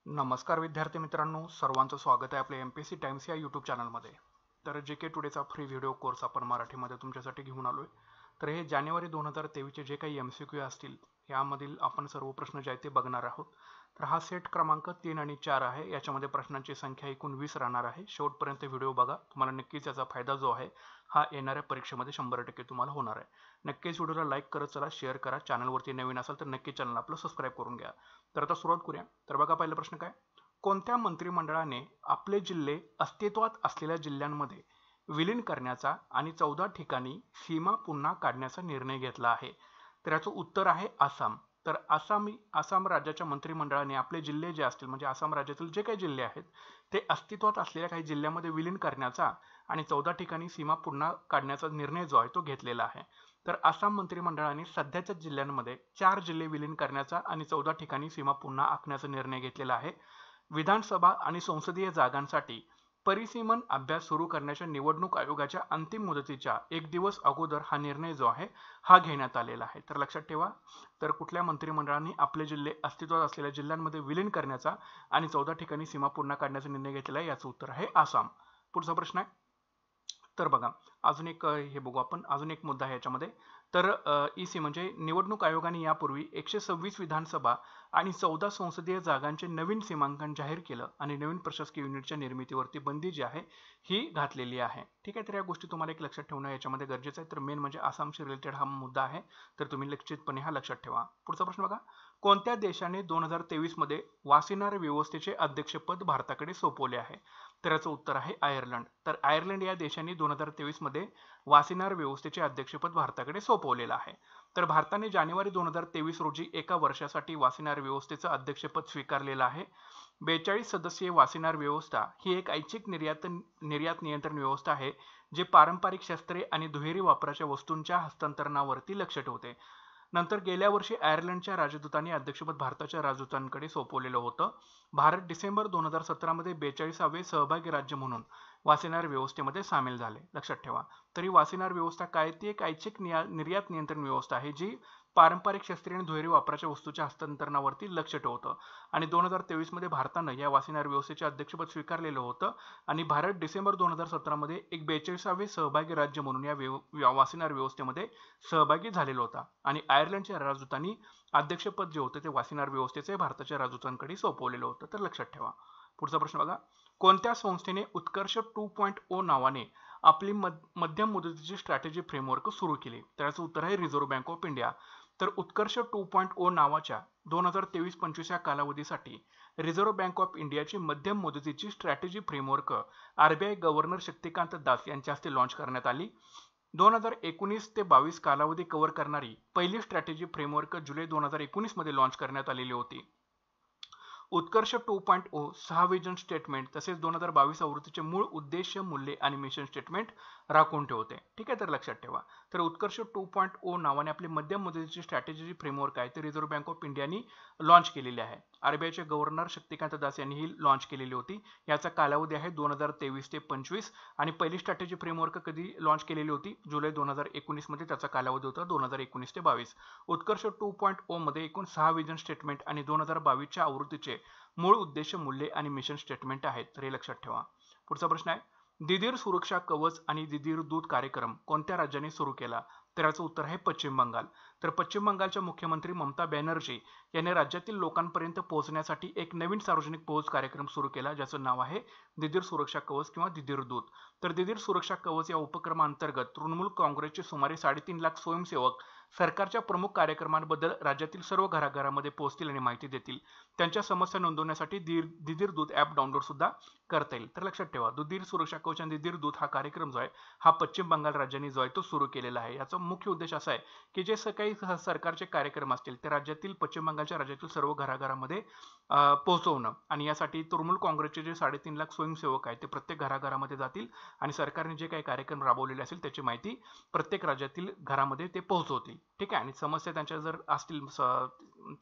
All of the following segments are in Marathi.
नमस्कार विद्यार्थी मित्रांनो, सर्वांचं स्वागत आहे आपल्या MPSC टाइम्स या यूट्यूब चॅनलमध्ये। तर JK टुडेचा फ्री व्हिडिओ कोर्स आपण मराठीमध्ये तुमच्यासाठी घेऊन आलोय। तर हे जानेवारी 2023 चे जे काही MCQ असतील यामधील आपण सर्व प्रश्न जे आहेत ते बघणार आहोत। तर हा सेट क्रमांक 3 आणि 4 आहे। याच्यामध्ये प्रश्नांची संख्या एकूण 20 राहणार आहे। शेवटपर्यंत व्हिडिओ बघा, तुम्हाला नक्कीच याचा फायदा जो आहे हा येणाऱ्या परीक्षेमध्ये 100% तुम्हाला होणार आहे। नक्कीच व्हिडिओला लाईक करत चला, शेअर करा, चॅनलवरती नवीन असाल तर नक्की चॅनल आपलं सबस्क्राइब करून घ्या। तर आता सुरुवात करूया। तर बघा, पहिला प्रश्न काय, कोणत्या मंत्रिमंडळाने आपले जिल्हे अस्तित्वात असलेल्या जिल्ह्यांमध्ये विलीन करण्याचा आणि 14 ठिकाणी सीमा पुन्हा काढण्याचा निर्णय घेतला आहे? तर याचं उत्तर आहे आसाम। तर आसाम राज्याच्या मंत्रिमंडळाने आपले जिल्हे जे असतील म्हणजे आसाम राज्यातील जे काही जिल्हे आहेत ते अस्तित्वात असलेल्या काही जिल्ह्यांमध्ये विलीन करण्याचा आणि 14 ठिकाणी सीमा पुन्हा काढण्याचा निर्णय जो आहे तो घेतलेला आहे। तर आसाम मंत्रिमंडळाने सध्याच्या जिल्ह्यांमध्ये 4 जिल्हे विलीन करण्याचा आणि 14 ठिकाणी सीमा पुन्हा आखण्याचा निर्णय घेतलेला आहे। विधानसभा आणि संसदीय जागांसाठी परिसीमन अभ्यास सुरू करण्याच्या निवडणूक आयोगाच्या अंतिम मुदतीच्या 1 दिवस अगोदर हा निर्णय जो आहे हा घेण्यात आलेला आहे। तर लक्षात ठेवा, तर कुठल्या मंत्रिमंडळाने आपले जिल्हे अस्तित्वात असलेल्या जिल्ह्यांमध्ये विलीन करण्याचा आणि 14 ठिकाणी सीमा पुन्हा काढण्याचा निर्णय घेतलेला आहे, याचं उत्तर आहे आसाम। पुढचा प्रश्न आहे, तर बघा अजून एक हे बघू आपण, अजून एक मुद्दा आहे याच्यामध्ये। तर EC म्हणजे निवडणूक आयोगाने यापूर्वी 126 विधानसभा आणि 14 संसदीय जागांचे नवीन सीमांकन जाहीर केलं आणि नवीन प्रशासकीय युनिटच्या निर्मितीवरती बंदी जी आहे ही घातलेली आहे। ठीक आहे, तर या गोष्टी तुम्हाला एक लक्षात ठेवणं याच्यामध्ये गरजेचं आहे। तर मेन म्हणजे आसामशी रिलेटेड हा मुद्दा आहे, तर तुम्ही निश्चितपणे हा लक्षात ठेवा। पुढचा प्रश्न बघा, कोणत्या देशाने 2023 मध्ये वासिनार व्यवस्थेचे अध्यक्षपद भारताकडे सोपवले आहे? तर याचं उत्तर आहे आयर्लंड। तर आयर्लंड या देशाने 2023 मध्ये वासिनार व्यवस्थेचे अध्यक्षपद भारताकडे सोपवलेलं आहे। तर भारताने जानेवारी 2023 रोजी एका वर्षासाठी वासिनार व्यवस्थेचं अध्यक्षपद स्वीकारलेलं आहे। 42 सदस्यीय वासिनार व्यवस्था ही एक ऐच्छिक निर्यात नियंत्रण व्यवस्था आहे जे पारंपरिक शस्त्रे आणि दुहेरी वापराच्या वस्तूंच्या हस्तांतरणावरती लक्ष ठेवते। नंतर गेल्या वर्षी आयर्लंडच्या राजदूतांनी अध्यक्षपद भारताच्या राजदूतांकडे सोपवलेलं होतं। भारत डिसेंबर 2017 मध्ये 42वे सहभागी राज्य म्हणून वासिनार व्यवस्थेमध्ये सामील झाले। लक्षात ठेवा, तरी वासिनार व्यवस्था काय, ती एक ऐच्छिक निर्यात नियंत्रण व्यवस्था आहे जी पारंपरिक शस्त्रे आणि दुहेरी वापराच्या वस्तूच्या हस्तांतरणावरती लक्ष ठेवतं आणि 2023 मध्ये भारतानं या वासिनार व्यवस्थेचे अध्यक्षपद स्वीकारलेलं होतं आणि भारत डिसेंबर 2017 मध्ये एक 42वे सहभागी राज्य म्हणून या वासिनार व्यवस्थेमध्ये सहभागी झालेला होता आणि आयर्लंडच्या राजदूतांनी अध्यक्षपद जे होते ते वासिनार व्यवस्थेचे भारताच्या राजदूतांकडे सोपवलेलं होतं। तर लक्षात ठेवा। पुढचा प्रश्न बघा, कोणत्या संस्थेने उत्कर्ष 2.0 नावाने आपली मध्यम मुदतीची स्ट्रॅटेजी फ्रेमवर्क सुरू केली? तर याचं उत्तर आहे रिझर्व्ह बँक ऑफ इंडिया। तर उत्कर्ष 2.0 नावाच्या 2023-25 या कालावधीसाठी रिझर्व्ह बँक ऑफ इंडियाची मध्यम मुदतीची strategy framework RBI governor Shaktikanta Das यांच्या हस्ते लॉन्च करण्यात आली। 2019 ते 22 कालावधी कव्हर करणारी पहिली स्ट्रॅटेजी फ्रेमवर्क जुलै 2019 मध्ये लॉन्च करण्यात आलेली होती। उत्कर्ष 2.0 6 विजन स्टेटमेंट तसेच 2022 आवृत्तीचे मूळ उद्देश, मूल्ये आणि मिशन स्टेटमेंट राखून ठेवते। ठीक आहे, तर लक्षात ठेवा। तर उत्कर्ष 2.0 नावाने आपली मध्यम मुदतीची स्ट्रॅटेजी फ्रेमवर्क आहे ते रिझर्व्ह बँक ऑफ इंडियानी लॉन्च केलेली आहे। RBIचे गव्हर्नर शक्तिकांत दास यांनी ही लॉन्च केलेली होती। याचा कालावधी आहे 2023 ते 25 आणि पहिली स्ट्रॅटेजी फ्रेमवर्क कधी लॉन्च केलेली होती? जुलै 2019 मध्ये त्याचा कालावधी होता 2019 ते 22। उत्कर्ष 2.0 मध्ये एकूण 6 विजन स्टेटमेंट आणि 2022 च्या आवृत्तीचे मूळ उद्देश, मूल्ये आणि मिशन स्टेटमेंट आहेत, तर हे लक्षात ठेवा। पुढचा प्रश्न आहे, दिदीर सुरक्षा कवच आणि दिदीर दूत कार्यक्रम कोणत्या राज्याने सुरू केला? तर याचं उत्तर आहे पश्चिम बंगाल। तर पश्चिम बंगालच्या मुख्यमंत्री ममता बॅनर्जी यांनी राज्यातील लोकांपर्यंत पोहोचण्यासाठी एक नवीन सार्वजनिक पोहोच कार्यक्रम सुरू केला ज्याचं नाव आहे दिदीर सुरक्षा कवच किंवा दिदीर दूत। तर दिदीर सुरक्षा कवच या उपक्रमांतर्गत तृणमूल काँग्रेसचे सुमारे 3.5 लाख स्वयंसेवक सरकारच्या प्रमुख कार्यक्रमांबद्दल राज्यातील सर्व घराघरामध्ये पोहोचतील आणि माहिती देतील। त्यांच्या समस्या नोंदवण्यासाठी दिदीर दूत ॲप डाउनलोड सुद्धा करता येईल। तर लक्षात ठेवा, दिदीर सुरक्षा कवच आणि दिदीर दूत हा कार्यक्रम जो आहे हा पश्चिम बंगाल राज्याने जो आहे तो सुरू केलेला आहे। याचा मुख्य उद्देश असा आहे की जे काही सरकारचे कार्यक्रम असतील ते राज्यातील पश्चिम बंगालच्या राज्यातील सर्व घराघरामध्ये पोहोचवणं आणि यासाठी तृणमूल काँग्रेसचे जे 3.5 लाख स्वयंसेवक आहेत ते प्रत्येक घराघरामध्ये जातील आणि सरकारने जे काही कार्यक्रम राबवलेले असेल त्याची माहिती प्रत्येक राज्यातील घरामध्ये ते पोहोचवतील। ठीक आहे, आणि समस्या त्यांच्या जर असतील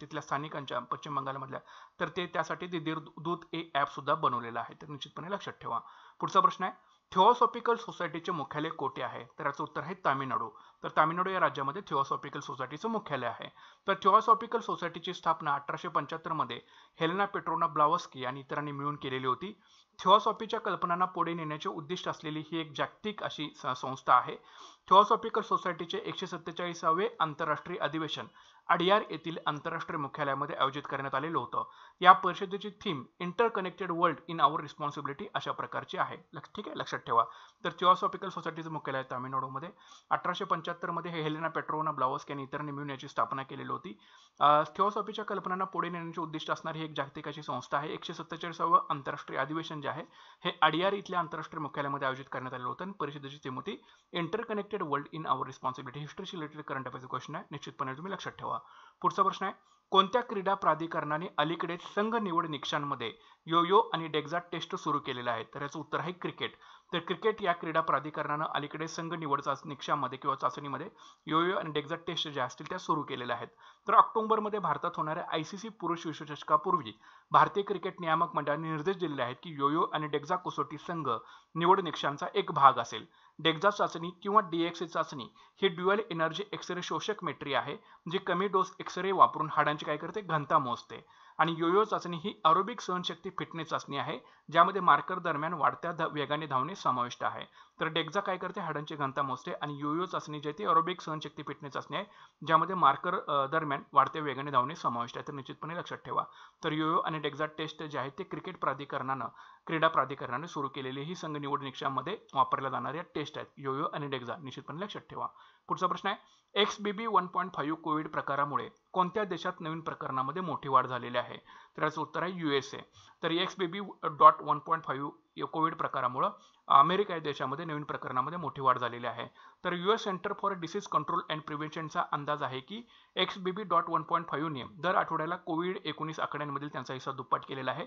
तिथल्या स्थानिकांच्या पश्चिम बंगालमधल्या तर ते त्यासाठी दिदीर दूत एक ॲप सुद्धा बनवलेला आहे, तर निश्चितपणे लक्षात ठेवा। पुढचा प्रश्न आहे, थिओसॉफिकल सोसायटीचे मुख्यालय कोठे आहे? तर याचं उत्तर आहे तामिळनाडू. तर तामिळनाडू या राज्यामध्ये थिओसॉफिकल सोसायटीचं मुख्यालय आहे. तर थिओसॉफिकल सोसायटीची स्थापना 1875 मध्ये हेलेना पेट्रोना ब्लावस्की आणि इतरांनी मिळून केलेली होती. थिओसॉफीच्या कल्पनांना पुढे नेण्याचे उद्दिष्ट असलेली ही एक जागतिक अशी संस्था आहे. थिओसॉफिकल सोसायटीचे 147वे आंतरराष्ट्रीय अधिवेशन अडियार येथील आंतरराष्ट्रीय मुख्यालयामध्ये आयोजित करण्यात आलेलं होतं. या परिषदेची theme interconnected world in our responsibility अशा प्रकारची आहे. ठीक आहे, लक्षात ठेवा. तर थिओसॉफिकल सोसायटीचं मुख्यालय तामिळनाडूमध्ये. 1875 मध्ये हे हेलेना पेट्रोना ब्लावस्की आणि इतरांनी मिळून याची स्थापना केलेली होती. थिओसॉफीच्या कल्पनांना पुढे नेण्याचे उद्दिष्ट असणारी ही एक जागतिक अशी संस्था आहे. 147वे आंतरराष्ट्रीय अधिवेशन जे आहे हे अडियार इथल्या आंतरराष्ट्रीय मुख्यालयामध्ये आयोजित करण्यात आलेलं होतं आणि परिषदेची थीम होती interconnected world in our responsibility. हिस्ट्रीशी रिलेटेड करंट अफेअर्स क्वेश्चन आहे, निश्चितपणे तुम्ही लक्षात ठेवा. पुढचा प्रश्न आहे, कोणत्या क्रीडा प्राधिकरणाने अलीकडेच संघ निवड निकषांमध्ये यो-यो आणि डेक्झा टेस्ट सुरू केलेला आहे? तर याचं उत्तर आहे क्रिकेट. तर क्रिकेट या क्रीडा प्राधिकरणानं अलीकडे संघ निवड निकषांमध्ये किंवा चाचणीमध्ये यो-यो आणि डेक्झा टेस्ट ज्या असतील त्या सुरू केलेल्या आहेत. तर ऑक्टोबरमध्ये भारतात होणाऱ्या ICC पुरुष विश्वचषकापूर्वी भारतीय क्रिकेट नियामक मंडळाने निर्देश दिलेले आहेत की यो-यो आणि डेक्झा कसोटी संघ निवड निकषांचा एक भाग असेल. डेक्झा चाचणी किंवा DXA चाचणी ही ड्युअल एनर्जी एक्सरे शोषक मेट्री आहे, जी कमी डोस एक्सरे वापरून हाडांची काय करते, घनता मोजते. आणि योयो चाचणी ही एरोबिक सहनशक्ती फिटनेस चाचणी आहे, ज्यामध्ये मार्कर दरम्यान वाढत्या वेगाने धावणे समाविष्ट आहे. तर डेक्झा काय करते, हाडांची घनता मोजते, आणि योयो चाचणी जी आहे ती एरोबिक सहनशक्ती फिटनेस चाचणी आहे, ज्यामध्ये मार्कर दरम्यान वाढत्या वेगाने धावणे समाविष्ट आहे. तर निश्चितपणे लक्षात ठेवा. तर योयो आणि डेक्झा टेस्ट जे आहे ते क्रिकेट प्राधिकरणानं क्रीडा प्राधिकरणाने सुरू केलेली ही संघ निवड निकषांमध्ये वापरल्या जाणाऱ्या टेस्ट आहेत, योयो आणि डेक्झा. निश्चितपणे लक्षात ठेवा. पुढचा प्रश्न आहे, XBB 1.5 कोविड प्रकारामुळे कोणत्या देशात नवीन प्रकरणामध्ये मोठी वाढ झालेली आहे? तर याचं उत्तर आहे USA. तर XBB.1.5 कोविड प्रकारामुळे अमेरिका या देशामध्ये नवीन प्रकरणामध्ये मोठी वाढ झालेली आहे. तर US centre for disease control and प्रिव्हेन्शनचा अंदाज आहे की XBB.1.5 ने दर आठवड्याला COVID-19 आकड्यांमधील त्यांचा हिस्सा दुप्पट केलेला आहे.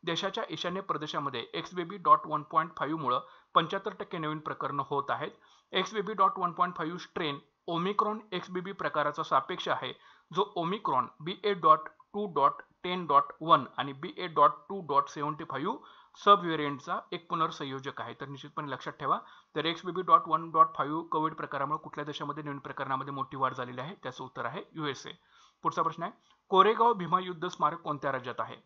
देशाच्या ईशान्य प्रदेशामध्ये XBB.1.5 मुळे 75% नवीन प्रकरण होत आहेत. XBB.1.5 स्ट्रेन ओमिक्रॉन XBB प्रकाराचा सापेक्ष आहे, जो ओमिक्रॉन BA.2.10.1 आणि BA.2.75 सब व्हेरियंटचा एक पुनर्संयोजक आहे. तर निश्चितपणे लक्षात ठेवा. तर XBB.1.5 कोविड प्रकारामुळे कुठल्या देशामध्ये नवीन प्रकरणामध्ये मोठी वाढ झालेली आहे? त्याचं उत्तर आहे USA. पुढचा प्रश्न आहे, कोरेगाव भीमा युद्ध स्मारक कोणत्या राज्यात आहे?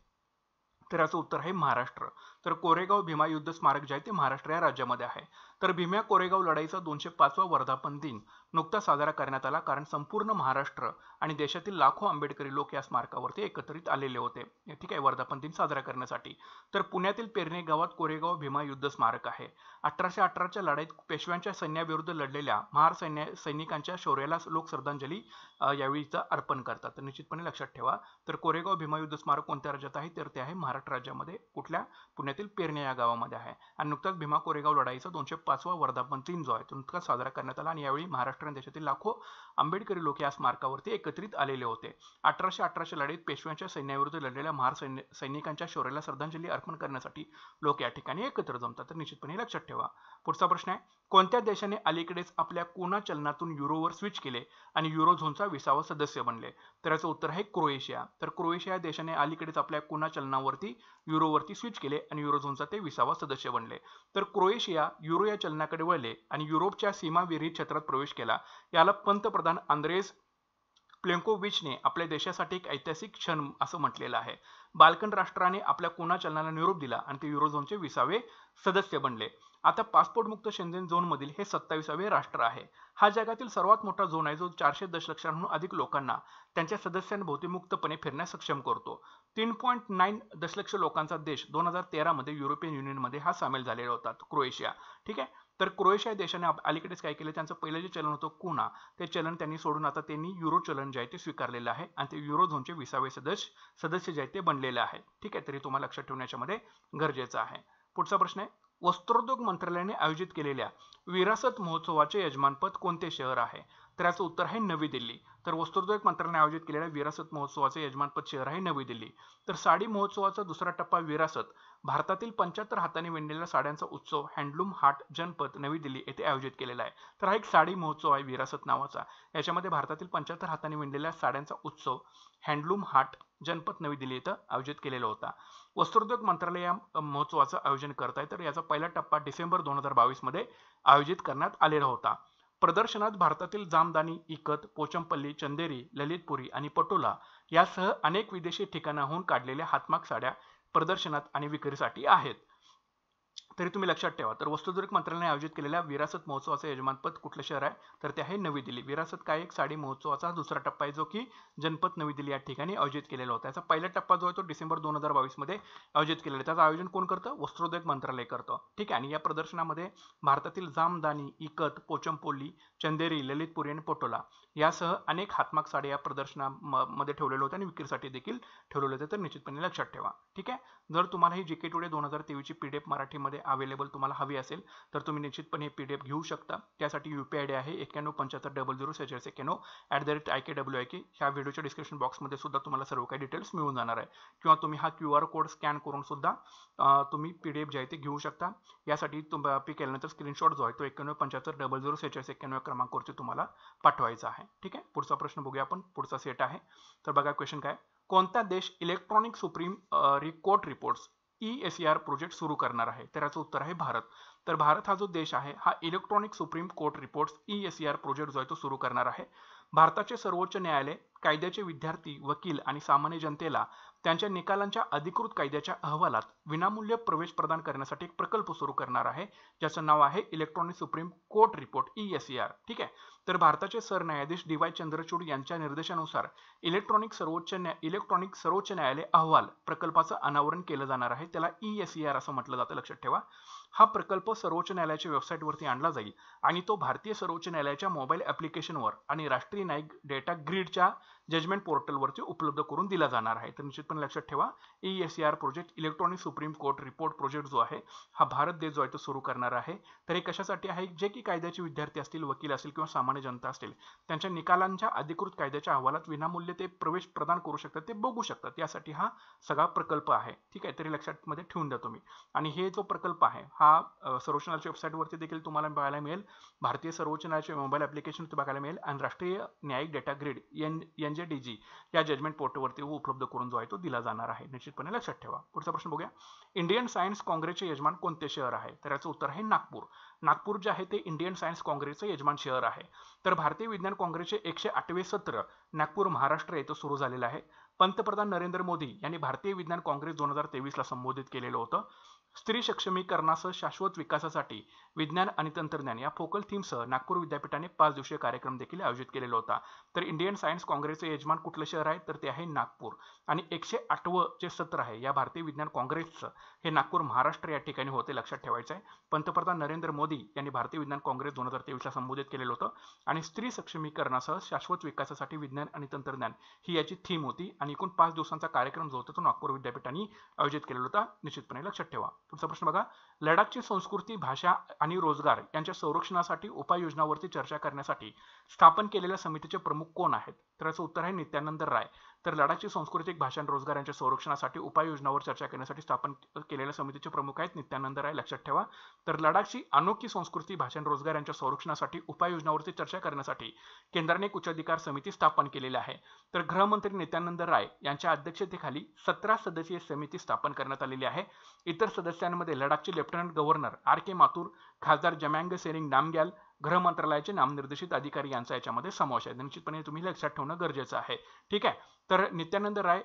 तर याचं उत्तर आहे महाराष्ट्र. तर कोरेगाव भीमा युद्ध स्मारक जे आहे ते महाराष्ट्र या राज्यामध्ये आहे. तर भीमा कोरेगाव लढाईचा 205वा वर्धापन दिन नुकताच साजरा करण्यात आला, कारण संपूर्ण महाराष्ट्र आणि देशातील लाखो आंबेडकरी लोक या स्मारकावरती एकत्रित आलेले होते. ठीक आहे, वर्धापन दिन साजरा करण्यासाठी. तर पुण्यातील पेरणे गावात कोरेगाव भीमा युद्ध स्मारक आहे. 1818च्या लढाईत पेशव्यांच्या सैन्याविरुद्ध लढलेल्या महार सैनिकांच्या शौर्याला लोक श्रद्धांजली यावेळीचा अर्पण करतात. तर निश्चितपणे लक्षात ठेवा. तर कोरेगाव भीमा युद्ध स्मारक कोणत्या राज्यात आहे? तर ते आहे महाराष्ट्र राज्यामध्ये. कुठल्या? पुण्यातील पेरणे या गावामध्ये आहे. आणि नुकताच भीमा कोरेगाव लढाईचा 205वा वर्धापन दिन जो आहे तो नुकताच साजरा करण्यात आला, आणि यावेळी महाराष्ट्र आणि देशातील लाखो आंबेडकरी लोक या स्मारकावरती एकत्रित आलेले होते. 1818च्या लढाईत पेशव्यांच्या सैन्याविरुद्ध लढलेल्या महार सैनिकांच्या शौर्याला श्रद्धांजली अर्पण करण्यासाठी लोक या ठिकाणी एकत्र जमतात. तर निश्चितपणे लक्षात ठेवा. पुढचा प्रश्न आहे, कोणत्या देशाने अलीकडेच आपल्या कुना चलनातून युरोवर स्विच केले आणि युरोझोनचा 20वा सदस्य बनले? तर याचं उत्तर आहे क्रोएशिया. तर क्रोएशिया देशाने अलीकडेच आपल्या कुना चलनावरती युरोवरती स्विच केले आणि युरोझोनचा ते 20वा सदस्य बनले. तर क्रोएशिया युरो या चलनाकडे वळले आणि युरोपच्या सीमाविरहित क्षेत्रात प्रवेश केला. याला पंतप्रधान आंद्रेज प्लेंकोविचने आपल्या देशासाठी एक ऐतिहासिक क्षण असं म्हटलेलं आहे. बाल्कन राष्ट्राने आपल्या कुना चलनाला निरोप दिला आणि ते युरोझोनचे 20वे सदस्य बनले. आता पासपोर्ट मुक्त शेंजेन झोन मधील हे 27वे राष्ट्र आहे. हा जगातील सर्वात मोठा झोन आहे, जो 400 दशलक्षांहून अधिक लोकांना त्यांच्या सदस्यांभोवती मुक्तपणे फिरण्यास सक्षम करतो. 3.9 दशलक्ष लोकांचा देश 2013 मध्ये युरोपियन युनियनमध्ये हा सामील झालेला होता, क्रोएशिया. ठीक आहे. तर क्रोएशिया देशाने अलीकडेच काय केले, त्यांचं पहिलं जे चलन होतं कुना, ते चलन त्यांनी सोडून आता त्यांनी युरो चलन जे आहे ते स्वीकारलेलं आहे आणि ते युरो झोनचे 20वे सदस्य जे आहे ते बनलेले आहे. ठीक आहे, तरी तुम्हाला लक्षात ठेवण्याच्यामध्ये गरजेचं आहे. पुढचा प्रश्न आहे, वस्त्रोद्योग मंत्रालयाने आयोजित केलेल्या विरासत महोत्सवाचे यजमानपद कोणते शहर आहे? तर याचं उत्तर आहे नवी दिल्ली. तर वस्त्रोद्योग मंत्रालयाने आयोजित केलेल्या विरासत महोत्सवाचे यजमानपद शहर आहे नवी दिल्ली. तर साडी महोत्सवाचा दुसरा टप्पा विरासत, भारतातील 75 हाताने विणलेल्या साड्यांचा उत्सव हँडलूम हाट जनपद नवी दिल्ली येथे आयोजित केलेला आहे. तर हा एक साडी महोत्सव आहे विरासत नावाचा. याच्यामध्ये भारतातील 75 हाताने विणलेल्या साड्यांचा उत्सव हँडलूम हाट जनपथ नवी दिल्ली इथं आयोजित केलेला होता. वस्त्रोद्योग मंत्रालय या महोत्सवाचं आयोजन करत आहे. तर याचा पहिला टप्पा डिसेंबर 2022 मध्ये आयोजित करण्यात आलेला होता. प्रदर्शनात भारतातील जामदानी, इकत, पोचमपल्ली, चंदेरी, ललितपुरी आणि पटोला यासह अनेक विदेशी ठिकाणाहून काढलेल्या हातमाग साड्या प्रदर्शनात आणि विक्रीसाठी आहेत. तरी तुम्ही लक्षात ठेवा. तर वस्त्रोद्योग मंत्रालयाने आयोजित केलेल्या विरासत महोत्सवाचं यजमानपद कुठलं शहर आहे, तर ते आहे नवी दिल्ली. विरासत काय एक साडी महोत्सवाचा दुसरा टप्पा आहे जो की जनपथ नवी दिल्ली या ठिकाणी आयोजित केलेला होता. याचा पहिला टप्पा जो आहे तो डिसेंबर 2022 मध्ये आयोजित केलेला आहे. त्याचं आयोजन कोण करतं, वस्त्रोद्योग मंत्रालय करतं. ठीक आहे. आणि या प्रदर्शनामध्ये भारतातील जामदानी, इकत, पोचमपल्ली, चंदेरी, ललितपुरी आणि पटोला यासह अनेक हातमाग साड्या या प्रदर्शनामध्ये ठेवलेल्या होत्या आणि विक्रीसाठी देखील ठेवलेले होते. तर निश्चितपणे लक्षात ठेवा. ठीक आहे. जर तुम्हाला ही जीके टुडे 2023 ची पीडीएफ मराठीमध्ये अवेलेबल तुम्हाला हवी असेल तर तुम्ही निश्चितपणे पीडीएफ घेऊ शकता. त्यासाठी UPI ID आहे 9175004691@ikwyk. ह्या व्हिडिओच्या डिस्क्रिप्शन बॉक्समध्ये सुद्धा तुम्हाला सर्व काही डिटेल्स मिळून जाणार आहे. किंवा तुम्ही हा QR कोड स्कॅन करून सुद्धा तुम्ही पीडीएफ जे आहे ते घेऊ शकता. यासाठी तुम्ही केल्यानंतर स्क्रीनशॉट जो आहे तो 9175004691 क्रमांकावरती तुम्हाला पाठवायचा आहे. ठीक आहे. पुढचा प्रश्न बघूया आपण. पुढचा सेट आहे. तर बघा क्वेश्चन काय, कोणता देश electronic supreme court reports ESER project सुरू करणार आहे, तर याचं उत्तर आहे भारत. तर भारत हा जो देश आहे हा electronic supreme court reports ESER project जो आहे तो सुरू करणार आहे. भारताचे सर्वोच्च न्यायालय कायद्याचे विद्यार्थी, वकील आणि सामान्य जनतेला त्यांच्या निकालांच्या अधिकृत कायद्याच्या अहवालात विनामूल्य प्रवेश प्रदान करण्यासाठी एक प्रकल्प सुरू करणार आहे ज्याचं नाव आहे electronic supreme court report ESER. ठीक आहे. तर भारताचे सरन्यायाधीश DY चंद्रचूड यांच्या निर्देशानुसार इलेक्ट्रॉनिक सर्वोच्च न्यायालय अहवाल प्रकल्पाचं अनावरण केलं जाणार आहे. त्याला ESER असं म्हटलं जातं. लक्षात ठेवा. हा प्रकल्प सर्वोच्च न्यायालयाच्या वेबसाईटवरती आणला जाईल आणि तो भारतीय सर्वोच्च न्यायालयाच्या मोबाईल ऍप्लिकेशनवर आणि राष्ट्रीय न्यायिक डेटा ग्रीडच्या जजमेंट पोर्टलवरती उपलब्ध करून दिला जाणार आहे. तर निश्चितपणे लक्षात ठेवा. ESER project electronic supreme court report project जो आहे हा भारत देश जो आहे तो सुरू करणार आहे. तर हे कशासाठी आहे, जे की कायद्याचे विद्यार्थी असतील, वकील असतील किंवा सामान्य जनता असतील त्यांच्या निकालांच्या अधिकृत कायद्याच्या अहवालात विनामूल्य ते प्रवेश प्रदान करू शकतात, ते बघू शकतात. यासाठी हा सगळा प्रकल्प आहे. ठीक आहे. तरी लक्षात मध्ये ठेवून द्या तुम्ही. आणि हे जो प्रकल्प आहे हा सर्वोच्च न्यायालयाच्या वेबसाईटवरती देखील तुम्हाला बघायला मिळेल, भारतीय सर्वोच्च न्यायालयाच्या मोबाईल ऍप्लिकेशन बघायला मिळेल आणि राष्ट्रीय न्यायिक डेटा ग्रीड NJDG या जजमेंट पोर्टलवरती उपलब्ध करून जो आहे तो दिला जाणार आहे. निश्चितपणे लक्षात ठेवा. पुढचा प्रश्न बघूया. इंडियन सायन्स काँग्रेसचे यजमान कोणते शहर आहे, तर याचं उत्तर आहे नागपूर. नागपूर जे आहे ते इंडियन सायन्स काँग्रेसचे यजमान शहर आहे. तर भारतीय विज्ञान काँग्रेसचे 108वे सत्र नागपूर महाराष्ट्र येथे सुरू झालेलं आहे. पंतप्रधान नरेंद्र मोदी यांनी भारतीय विज्ञान काँग्रेस 2023 ला संबोधित केलेलं होतं. स्त्री सक्षमीकरणासह शाश्वत विकासासाठी विज्ञान आणि तंत्रज्ञान या फोकल थीमसह नागपूर विद्यापीठाने 5 दिवसीय कार्यक्रम देखील आयोजित केलेला होता. तर इंडियन सायन्स काँग्रेसचे यजमान कुठलं शहर आहे, तर ते आहे नागपूर. आणि 108वं जे सत्र आहे या भारतीय विज्ञान काँग्रेसचं हे नागपूर महाराष्ट्र या ठिकाणी होते. लक्षात ठेवायचं आहे. पंतप्रधान नरेंद्र मोदी यांनी भारतीय विज्ञान काँग्रेस 2023 ला संबोधित केलेलं होतं आणि स्त्री सक्षमीकरणासह शाश्वत विकासासाठी विज्ञान आणि तंत्रज्ञान ही याची थीम होती आणि एकूण 5 दिवसांचा कार्यक्रम जो होता तो नागपूर विद्यापीठाने आयोजित केलेला होता. निश्चितपणे लक्षात ठेवा. पुढचा प्रश्न बघा. लडाखची संस्कृती, भाषा आणि रोजगार यांच्या संरक्षणासाठी उपाययोजनावरती चर्चा करण्यासाठी स्थापन केलेल्या समितीचे प्रमुख कोण आहेत, तर याचं उत्तर आहे नित्यानंद राय. तर लडाखची सांस्कृतिक, भाषा आणि रोजगार यांच्या संरक्षणासाठी उपाययोजनावर चर्चा करण्यासाठी स्थापन केलेल्या समितीचे प्रमुख आहेत नित्यानंद राय. लक्षात ठेवा. तर लडाखची अनोखी संस्कृती, भाषा आणि रोजगार यांच्या संरक्षणासाठी उपाययोजनावरती चर्चा करण्यासाठी केंद्राने एक उच्चाधिकार समिती स्थापन केलेली आहे. तर गृहमंत्री नित्यानंद राय यांच्या अध्यक्षतेखाली 17 सदस्यीय समिती स्थापन करण्यात आलेली आहे. इतर सदस्यांमध्ये लडाखचे लेफ्टनंट गव्हर्नर RK माथुर, खासदार जमॅंग सेरिंग नामग्याल, गृह मंत्रालयाचे नामनिर्देशित अधिकारी यांचा याच्यामध्ये समावेश आहे. निश्चितपणे तुम्ही लक्षात ठेवणं गरजेचं आहे. ठीक आहे. तर नित्यानंद राय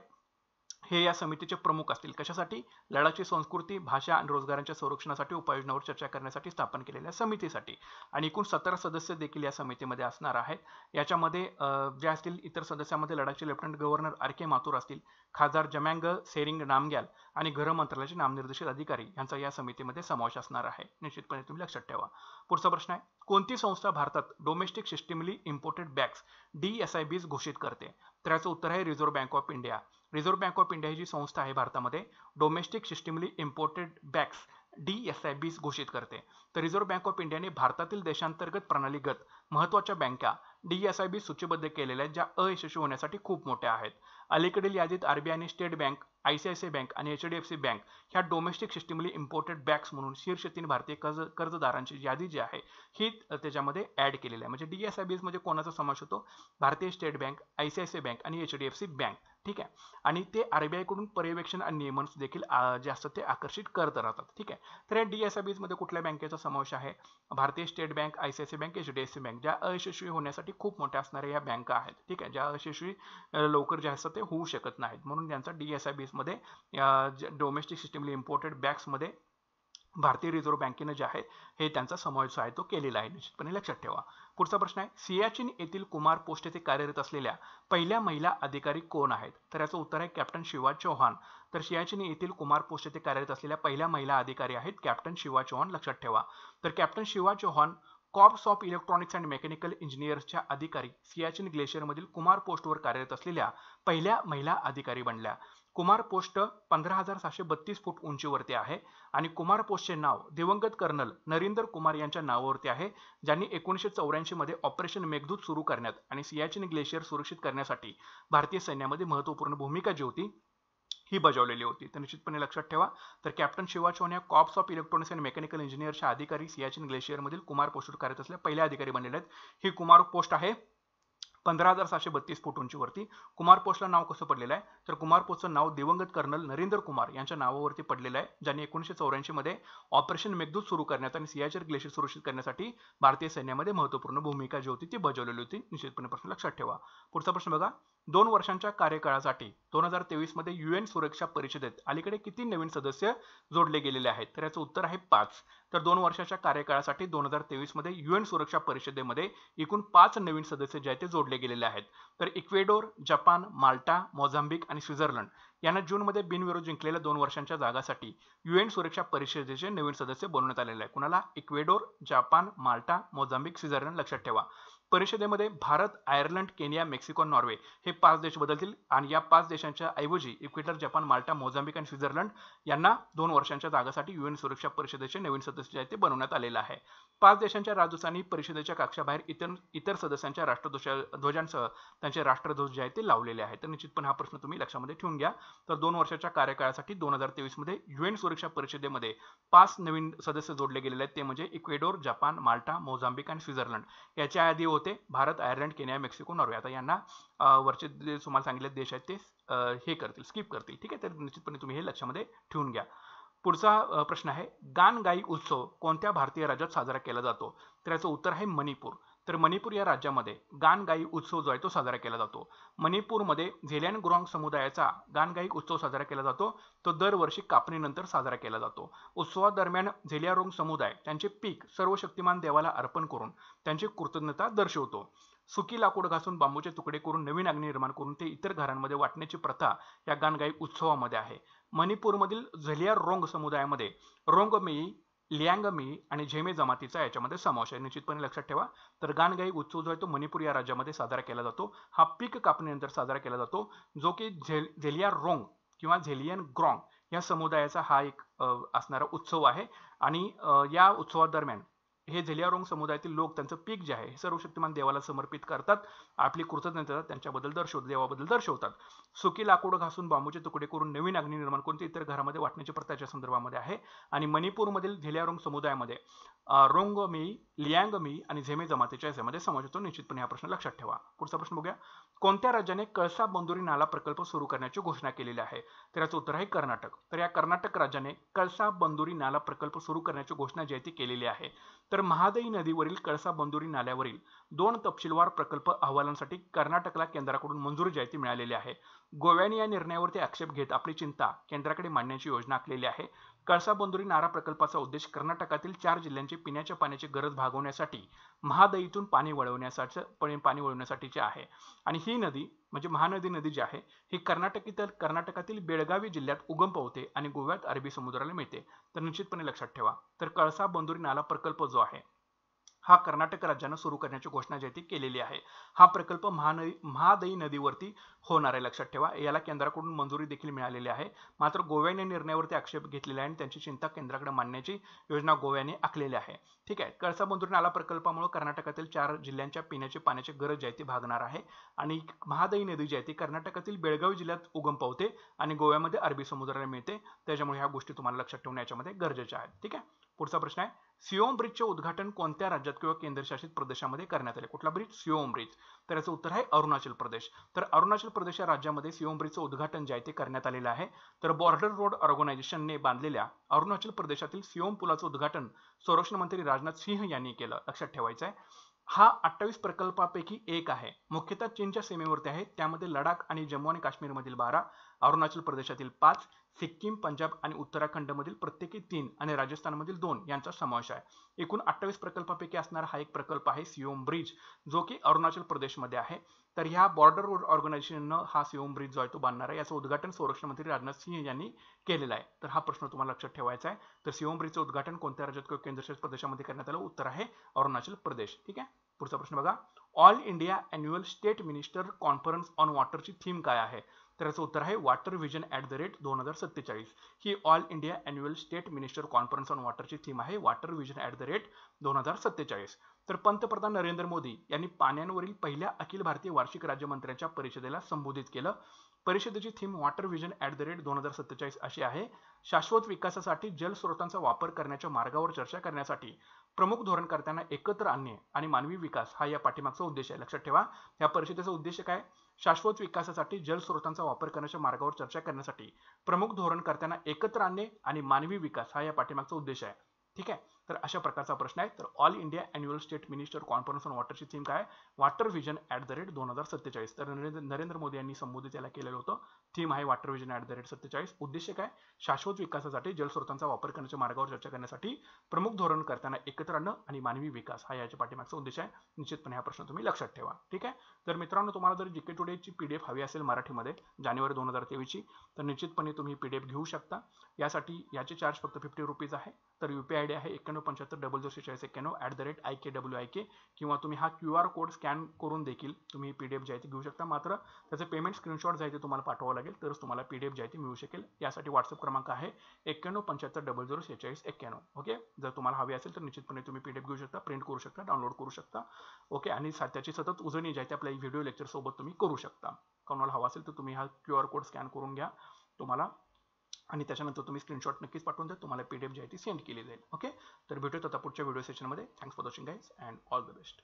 हे या समितीचे प्रमुख असतील. कशासाठी? लडाखची संस्कृती, भाषा आणि रोजगारांच्या संरक्षणासाठी उपाययोजनावर चर्चा करण्यासाठी स्थापन केलेल्या समितीसाठी. आणि एकूण 17 सदस्य देखील या समितीमध्ये असणार आहेत. याच्यामध्ये जे असतील इतर सदस्यांमध्ये लडाखचे लेफ्टनंट गव्हर्नर RK माथुर असतील, खासदार जमॅंग सेरिंग नामग्याल आणि गृह मंत्रालयाचे नामनिर्देशित अधिकारी यांचा या समितीमध्ये समावेश असणार आहे. निश्चितपणे तुम्ही लक्षात ठेवा. पुढचा प्रश्न आहे. कोणती संस्था भारतात domestic systemically imported banks DSIBs घोषित करते, तर याचं उत्तर आहे reserve bank of India. Reserve bank of India ही जी संस्था आहे भारतामध्ये domestic systemically imported banks DSIBs घोषित करते. तर रिझर्व्ह बँक ऑफ इंडियाने भारतातील देशांतर्गत प्रणालीगत महत्त्वाच्या बँका DSIBs सूचीबद्ध केलेल्या ज्या अयशस्वी होण्यासाठी खूप मोठ्या आहेत. अलीकडील यादीत RBI आणि स्टेट बँक, ICICI बँक आणि HDFC बँक ह्या डोमेस्टिक सिस्टमली इम्पोर्टेड बँक्स म्हणून शीर्ष 3 भारतीय कर्जदारांची यादी जी आहे ही त्याच्यामध्ये ऍड केलेली आहे. म्हणजे DSIBs मध्ये कोणाचा समावेश होतो? भारतीय स्टेट बँक, ICICI बँक आणि HDFC बँक. ठीक आहे, आणि ते RBI कडून पर्यवेक्षण आणि नियमन देखील जे असतात ते आकर्षित करत राहतात. ठीक आहे, तर या DSIBs मध्ये कुठल्या बँकेचा समावेश आहे? भारतीय state bank, ICICI bank, HDFC bank, ज्या अयशस्वी होण्यासाठी खूप मोठ्या असणाऱ्या या बँका आहेत. ठीक आहे, ज्या अयशस्वी लवकर जे असतात ते होऊ शकत नाहीत, म्हणून त्यांचा DSIBs मध्ये डोमेस्टिक सिस्टमली इम्पोर्टेड बँक्स मध्ये भारतीय रिझर्व्ह बँकेनं जे आहे हे त्यांचा समावेश आहे तो केलेला आहे, निश्चितपणे लक्षात ठेवा. पुढचा प्रश्न आहे, सियाचीन येथील कुमार पोस्ट येथे कार्यरत असलेल्या पहिल्या महिला अधिकारी कोण आहेत? तर याचं उत्तर आहे कॅप्टन शिवा चौहान. तर सियाचीन येथील कुमार पोस्ट येथे कार्यरत असलेल्या पहिल्या महिला अधिकारी आहेत कॅप्टन शिवा चौहान, लक्षात ठेवा. तर captain Shiva Chauhan corps of electronics and mechanical इंजिनियर्सच्या अधिकारी सियाचीन ग्लेशियरमधील कुमार पोस्टवर कार्यरत असलेल्या पहिल्या महिला अधिकारी बनल्या. कुमार पोस्ट 15,732 फूट उंचीवरती आहे आणि कुमार पोस्टचे नाव दिवंगत कर्नल नरेंद्र कुमार यांच्या नावावरती आहे, ज्यांनी 1984 मध्ये ऑपरेशन मेघदूत सुरू करण्यात आणि सियाचीन ग्लेशियर सुरक्षित करण्यासाठी भारतीय सैन्यामध्ये महत्त्वपूर्ण भूमिका जी होती ही बजावलेली होती. तर निश्चितपणे लक्षात ठेवा. तर कॅप्टन शिवा चौहान या corps of electronics and mechanical इंजिनियरच्या अधिकारी सियाचीन ग्लेशियरमधील कुमार पोस्टवर कार्यरत असलेल्या पहिल्या अधिकारी बनलेले आहेत. ही कुमार पोस्ट आहे 15,732 फूट उंचीवरती. कुमार पोस्टला नाव कसं पडलेलं आहे? तर कुमार पोस्टचं नाव दिवंगत कर्नल नरेंद्र कुमार यांच्या नावावरती पडलेलं आहे, ज्यांनी 1984 मध्ये ऑपरेशन मेघदूत सुरू करण्यात आणि सियाचीन ग्लेशियर सुरक्षित करण्यासाठी भारतीय सैन्यामध्ये महत्त्वपूर्ण भूमिका जी होती ती बजावलेली होती. निश्चितपणे प्रश्न लक्षात ठेवा. पुढचा प्रश्न बघा, 2 वर्षांच्या कार्यकाळासाठी 2023 मध्ये UN सुरक्षा परिषदेत अलीकडे किती नवीन सदस्य जोडले गेलेले आहेत? तर याचं उत्तर आहे 5. तर 2 वर्षाच्या कार्यकाळासाठी 2023 मध्ये UN सुरक्षा परिषदेमध्ये एकूण 5 नवीन सदस्य जे आहेत ते जोडले गेलेले आहेत. तर इक्वेडोर, जपान, माल्टा, मोझांबिक आणि स्वित्झर्लंड यांना जूनमध्ये बिनविरोध जिंकलेल्या 2 वर्षांच्या जागासाठी UN सुरक्षा परिषदेचे नवीन सदस्य बनवण्यात आलेले आहे. कुणाला? इक्वेडोर, जपान, माल्टा, मोझांबिक, स्वित्झर्लंड, लक्षात ठेवा. परिषदेमध्ये Bharat, Ireland, Kenya, Mexico, Norway हे 5 देश बदलतील आणि या 5 देशांच्या ऐवजी इक्वेडोर, जपान, माल्टा, मोझांबिक आणि स्वित्झर्लंड यांना 2 वर्षांच्या जागासाठी UN सुरक्षा परिषदेचे नवीन सदस्य आहेत ते बनवण्यात आलेले आहे. 5 देशांच्या राजदूतांनी परिषदेच्या कक्षाबाहेर इतर सदस्यांच्या राष्ट्रध्वजांसह त्यांचे राष्ट्रध्वज जे आहेत ते लावलेले आहेत. तर निश्चितपणे हा प्रश्न तुम्ही लक्षामध्ये ठेवून घ्या. तर 2 वर्षाच्या कार्यकाळासाठी 2023 मध्ये UN सुरक्षा परिषदेमध्ये 5 नवीन सदस्य जोडले गेलेले आहेत, ते म्हणजे इक्वेडोर, जपान, माल्टा, मोझांबिक आणि स्वित्झर्लंड. याच्या आधी होते Bharat, Ireland, Kenya, Mexico, Norway. आता यांना वरचे जे तुम्हाला सांगितले देश आहेत ते हे करतील, स्किप करतील. ठीक आहे, तर निश्चितपणे तुम्ही हे लक्षामध्ये ठेवून घ्या. पुढचा प्रश्न आहे, गानगाई उत्सव कोणत्या भारतीय राज्यात साजरा केला जातो? तर याचं उत्तर आहे मणिपूर. तर मणिपूर या राज्यामध्ये गानगाई उत्सव जो आहे तो साजरा केला जातो. मणिपूरमध्ये झेलियनग्रॉंग समुदायाचा गानगाई उत्सव साजरा केला जातो. तो दरवर्षी कापणीनंतर साजरा केला जातो. उत्सवादरम्यान झेलियनग्रॉंग समुदाय त्यांचे पीक सर्वशक्तिमान देवाला अर्पण करून त्यांची कृतज्ञता दर्शवतो. सुकी लाकूड घासून बांबूचे तुकडे करून नवीन अग्नी निर्माण करून ते इतर घरांमध्ये वाटण्याची प्रथा या गानगाई उत्सवामध्ये आहे. मणिपूरमधील झेलियनग्रॉंग समुदायामध्ये रोंगमेई, लियांगमी आणि झेमे जमातीचा याच्यामध्ये समावेश आहे. निश्चितपणे लक्षात ठेवा. तर गानगाई उत्सव जो आहे तो मणिपूर या राज्यामध्ये साजरा केला जातो. हा पीक कापणीनंतर साजरा केला जातो, जो की झेलियनग्रॉंग किंवा झेलियनग्रॉंग या समुदायाचा हा एक असणारा उत्सव आहे. आणि या उत्सवादरम्यान हे झेलियनग्रॉंग समुदायातील लोक त्यांचं पीक जे आहे हे सर्वशक्तिमान देवाला समर्पित करतात, आपली कृतज्ञता त्यांच्याबद्दल देवाबद्दल दर्शवतात. सुकी लाकूड घासून बांबूचे तुकडे करून नवीन अग्नी निर्माण करून ते इतर घरामध्ये वाटण्याची प्रथाच्या संदर्भामध्ये आहे. आणि मणिपूरमधील झेलियनग्रॉंग समुदायामध्ये रोंगमी, लियांगमी आणि झेमे जमातीच्या याच्यामध्ये समावेश होतो. निश्चितपणे हा प्रश्न लक्षात ठेवा. पुढचा प्रश्न बघूया, कोणत्या राज्याने कळसा बंदुरी नाला प्रकल्प सुरू करण्याची घोषणा केलेली आहे? तर याचं उत्तर आहे कर्नाटक. तर या कर्नाटक राज्याने कळसा बंदुरी नाला प्रकल्प सुरू करण्याची घोषणा जी आहे ती केलेली आहे. तर महादई नदीवरील कळसा बंदुरी नाल्यावरील 2 तपशीलवार प्रकल्प अहवालांसाठी कर्नाटकला केंद्राकडून मंजुरी जी आहे ती मिळालेली आहे. गोव्याने या निर्णयावरती आक्षेप घेत आपली चिंता केंद्राकडे मांडण्याची योजना आखलेली आहे. कळसा बंदुरी नाला प्रकल्पाचा उद्देश कर्नाटकातील 4 जिल्ह्यांची पिण्याच्या पाण्याची गरज भागवण्यासाठी महादईतून पाणी वळवण्यासाठीचे आहे. आणि ही नदी म्हणजे महानदी नदी जी आहे ही कर्नाटकातील बेळगावी जिल्ह्यात उगम पावते आणि गोव्यात अरबी समुद्राला मिळते. तर निश्चितपणे लक्षात ठेवा. तर कळसा बंदुरी नाला प्रकल्प जो आहे हा कर्नाटक राज्यानं सुरू करण्याची घोषणा जी ती केलेली आहे. हा प्रकल्प महादई नदीवरती होणार आहे, लक्षात ठेवा. याला केंद्राकडून मंजुरी देखील मिळालेली आहे. मात्र गोव्याने निर्णयावरती आक्षेप घेतलेला आहे आणि त्यांची चिंता केंद्राकडे मांडण्याची योजना गोव्याने आखलेली आहे. ठीक आहे, कळसा बंदुरी नाला प्रकल्पामुळे कर्नाटकातील 4 जिल्ह्यांच्या पिण्याच्या पाण्याची गरज जी आहे ती भागणार आहे. आणि महादई नदी जी आहे ती कर्नाटकातील बेळगावी जिल्ह्यात उगम पावते आणि गोव्यामध्ये अरबी समुद्राला मिळते. त्याच्यामुळे ह्या गोष्टी तुम्हाला लक्षात ठेवणे याच्यामध्ये गरजेच्या आहेत. ठीक आहे, पुढचा प्रश्न आहे, सियोम ब्रिजचे उद्घाटन कोणत्या राज्यात किंवा केंद्रशासित प्रदेशामध्ये करण्यात आले? कुठला ब्रिज? सियोम ब्रिज. तर याचं उत्तर आहे अरुणाचल प्रदेश. तर अरुणाचल प्रदेश या राज्यामध्ये सियोम ब्रिजचं उद्घाटन जे आहे ते करण्यात आलेलं आहे. तर बॉर्डर रोड ऑर्गनायझेशनने बांधलेल्या अरुणाचल प्रदेशातील सियोम पुलाचं उद्घाटन संरक्षण मंत्री राजनाथ सिंह यांनी केलं. लक्षात ठेवायचं आहे. हा 28 प्रकल्पापैकी एक आहे. मुख्यतः चीनच्या सीमेवरती आहे. त्यामध्ये लडाख आणि जम्मू आणि काश्मीरमधील 12, अरुणाचल प्रदेशातील 5, सिक्कीम, पंजाब आणि उत्तराखंडमधील प्रत्येकी 3 आणि राजस्थानमधील 2 यांचा समावेश आहे. एकूण 28 प्रकल्पापैकी असणारा हा एक प्रकल्प आहे सियोम ब्रिज, जो की अरुणाचल प्रदेशमध्ये आहे. तर ह्या बॉर्डर रोड ऑर्गनायझेशननं हा सियोम ब्रिज जो आहे तो बांधणार आहे. याचं उद्घाटन संरक्षण मंत्री राजनाथ सिंह यांनी केलेलं आहे. तर हा प्रश्न तुम्हाला लक्षात ठेवायचा आहे. तर सियोम ब्रिजचं उद्घाटन कोणत्या राज्यात किंवा केंद्रशासित प्रदेशामध्ये करण्यात आलं? उत्तर आहे अरुणाचल प्रदेश. ठीक आहे. पुढचा प्रश्न बघा. All India annual state minister conference on वॉटरची थीम काय आहे? तर याचं उत्तर आहे वॉटर विजन @ 2047. ही all India annual state minister conference on वॉटरची थीम आहे वॉटर विजन @ 2047. तर पंतप्रधान नरेंद्र मोदी यांनी पाण्यांवरील पहिल्या अखिल भारतीय वार्षिक राज्यमंत्र्यांच्या परिषदेला संबोधित केलं. परिषदेची थीम वॉटर विजन @ 2047 अशी आहे. शाश्वत विकासासाठी जलस्रोतांचा वापर करण्याच्या मार्गावर चर्चा करण्यासाठी प्रमुख धोरणकर्त्यांना एकत्र आणणे आणि मानवी विकास हा या पाठीमागचा उद्देश आहे. लक्षात ठेवा. या परिषदेचा उद्देश काय? शाश्वत विकासासाठी जलस्रोतांचा वापर करण्याच्या मार्गावर चर्चा करण्यासाठी प्रमुख धोरणकर्त्यांना एकत्र आणणे आणि मानवी विकास हा या पाठीमागचा उद्देश आहे. ठीक आहे. तर अशा प्रकारचा प्रश्न आहे. तर all India annual state minister conference on वॉटरची थीम काय? Water vision @ 2047. तर नरेंद्र मोदी यांनी संबोधित याला केलेलं होतं. थीम आहे वॉटर विजन @ 2047. उद्देश काय? शाश्वत विकासासाठी जलस्रोतांचा वापर करण्याच्या मार्गावर चर्चा करण्यासाठी प्रमुख धोरणकर्त्यांना एकत्र आणणं आणि मानवी विकास हा याच्या पाठीमागचा उद्देश आहे. निश्चितपणे हा प्रश्न तुम्ही लक्षात ठेवा. ठीक आहे. तर मित्रांनो, तुम्हाला जर जीके टुडेची PDF हवी असेल मराठीमध्ये जानेवारी 2023ची, तर निश्चितपणे तुम्ही PDF घेऊ शकता. यासाठी याचे चार्ज फक्त 50 रुपीज आहे. तर UPI ID आहे 9175004691 @IKWIK, किंवा तुम्ही हा QR कोड स्कॅन करून देखील तुम्ही PDF जे आहे ते घेऊ शकता. मात्र त्याचं पेमेंट स्क्रीनशॉट जे आहे ते तुम्हाला पाठवावं लागेल, तरच तुम्हाला PDF जे आहे ते मिळू शकेल. यासाठी WhatsApp क्रमांक आहे 9175004691. ओके. जर तुम्हाला हवी असेल तर निश्चितपणे तुम्ही PDF घेऊ शकता, प्रिंट करू शकता, डाउनलोड करू शकता. ओके. आणि त्याची सतत उजळणी जी आहे ते आपल्या व्हिडिओ लेक्चर सोबत तुम्ही करू शकता. कोणाला हवा असेल तर तुम्ही हा QR कोड स्कॅन करून घ्या तुम्हाला, आणि त्याच्यानंतर तुम्ही स्क्रीनशॉट नक्कीच पाठवून द्या. तुम्हाला PDF जी आहे ती सेंड केली जाईल. ओके. तर भेटूयात आता पुढच्या व्हिडिओ सेशनमध्ये. Thanks for watching guys and all the best.